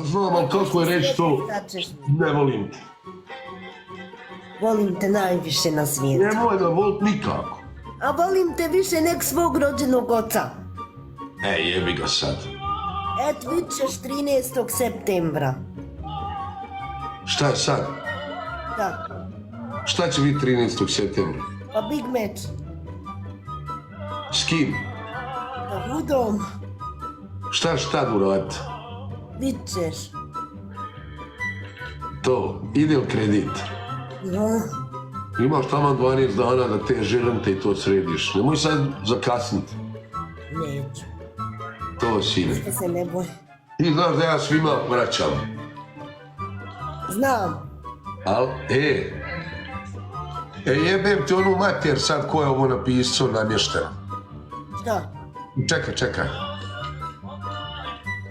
Znam, ali kako je reći to, ne volim te. Volim te najviše na svijetu. Nemoj da volit nikako. A volim te više nek svog rođenog oca. Jebi ga sad. Et, vidit ćeš 13. septembra. Šta je sad? Da, Šta će biti 13. septembra? pa big match. S kim? Da budom, Šta uraditi? vidit ćeš. To, ide li kredit? No, Imaš tamo 12 dana da te želim te i to središ. Nemoj sad zakasniti. neću. To sine. Da se ne boj. Ti znaš da ja svima vraćam. Znam. Al, jebem ti onu mater sad ko je ovo napisao namješteno. Šta? Čekaj.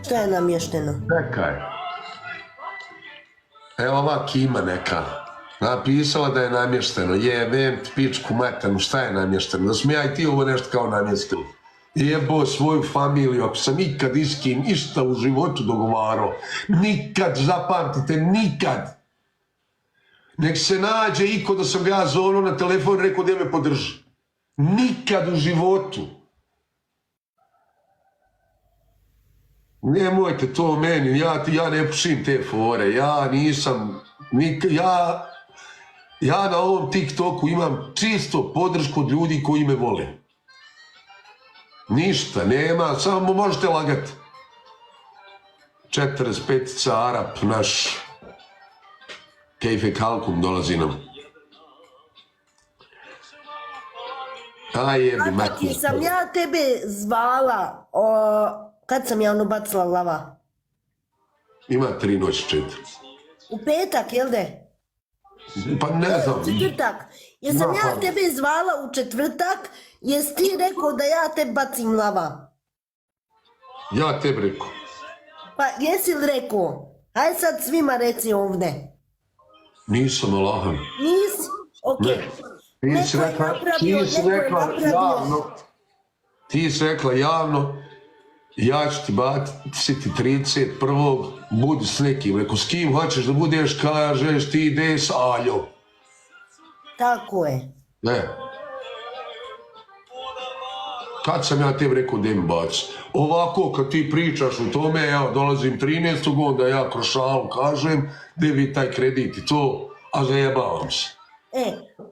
Šta je namješteno? Čekaj. Evo ova Kima neka. Napisala da je namješteno. Jebem ti pičku matanu, šta je namješteno? Da smo ja i ti ovo nešto kao namjestili. Jebo svoju familiju, ako sam ikad s kim išta u životu dogovarao. Nikad, zapamtite, nikad. Nek se nađe iko da sam ga ja zovno na telefon i rekao da me podrži. Nikad u životu. Nemojte to meni, ja ne pušim te fore, ja nisam, ja na ovom TikToku imam čisto podršku od ljudi koji me vole. Ništa, nema, samo možete lagati. 45-ica Arap, naš Kejfe Kalkum dolazi nam. Jebi, Kaki sam ja tebe zvala, kad sam ja ono bacila lava? Ima 3 noći 4. U petak, jel de? Pa ne znam. Četvrtak. Jesam ja tebe zvala u četvrtak, jes ti rekao da ja te bacim lava? Ja tebi rekao. Pa jesi li rekao? Hajde sad svima reci ovdje. Nisam Allahan. Nisi? Okej. Ti si rekla javno, ja ću ti baciti 31. budi s nekim. Rekao, s kim hoćeš da budeš, kažeš ti ide s Aljom. Tako je. Ne. Kad sam ja tebi rekao da im baci? Ovako, kad ti pričaš o tome, ja dolazim 13. onda ja kroz šalu kažem, gdje vi taj kredit i to, a zajebavam se.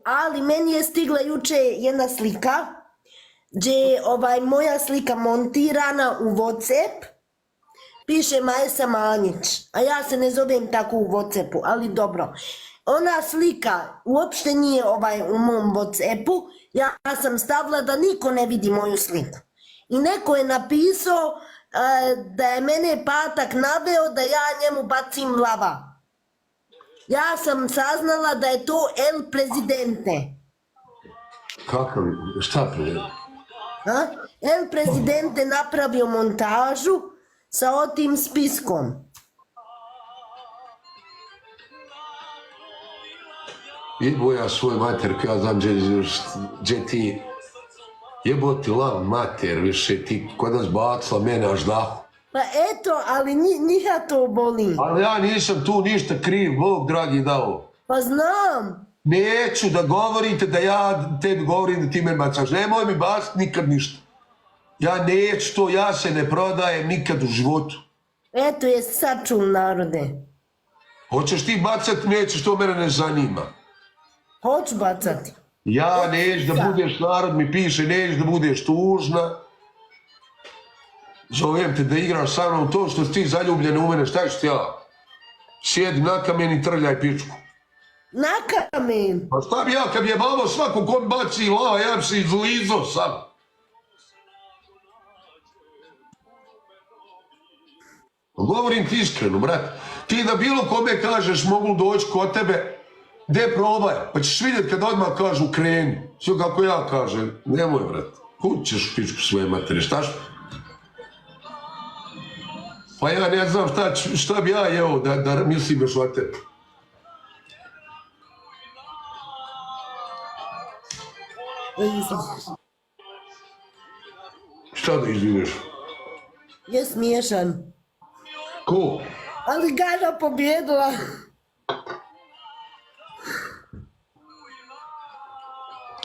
Ali meni je stigla juče jedna slika, gdje je moja slika montirana u WhatsApp, piše Majsa Manjić, a ja se ne zovem tako u WhatsAppu, ali dobro. Ona slika uopšte nije u mom WhatsAppu, ja sam stavila da niko ne vidi moju sliku. I neko je napisao da je mene patak naveo da ja njemu bacim lava. Ja sam saznala da je to El Presidente. Kakav, šta prezidente? El Presidente napravio montažu sa otim spiskom. Jebo ja svoj mater, ja znam gdje ti jebo ti lav mater, više ti kod nas bacila mene až dahu. Pa eto, ali njiha to boli. Ali ja nisam tu ništa kriv, Bog dragi dao. Pa znam. Neću da govorite da ja tebi govorim da ti me bacaš. Nemoj mi baciti nikad ništa. Ja neću to, ja se ne prodajem nikad u životu. Eto je sačuv narode. Hoćeš ti bacati, nećeš, to mene ne zanima. Hoću bacati. Ja neću da budeš, narod mi piše, neću da budeš tužna. Zovem te da igraš sa mnom to što si ti zaljubljena u mene, šta ću ti ja? Sjedi na kamen i trljaj pičku. Na kamen? Pa šta bi ja kad je babo svako ko mi baci lava, ja bi se izlizao sam. Govorim ti iskreno, brat. Ti da bilo kome kažeš mogu doći kod tebe, gdje probaj, pa ćeš vidjeti kad odmah kažu kreni. Sve kako ja kažem, nemoj brat, kud ćeš pičku svoje materi, šta što? Pa ja ne znam šta bi ja jeo da mislim još o tebi. Šta da izvineš? Je smiješan. Ko? Ali Gana pobjedila.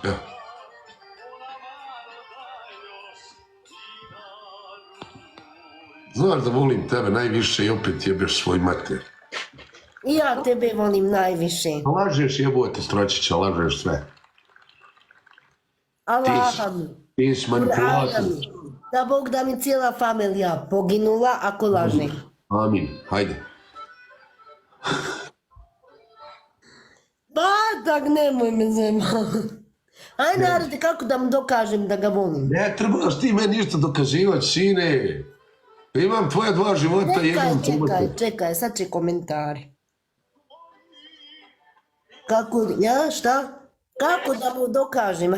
Evo. Znaš da volim tebe najviše i opet jebeš svoj mater. I ja tebe volim najviše. Lažeš jebote Stročića, lažeš sve. Allah mi. Ti si manipulator. Da Bog da mi cijela familija poginula ako laže. Amin, hajde. Tak nemoj me zemati. Aj narode, kako da mu dokažem da ga volim? Ne trebaš ti meni ništa dokazivati, sine. Imam tvoja 2 života i jednom Čekaj, sad će komentari. Kako, ja šta? Kako da mu dokažem?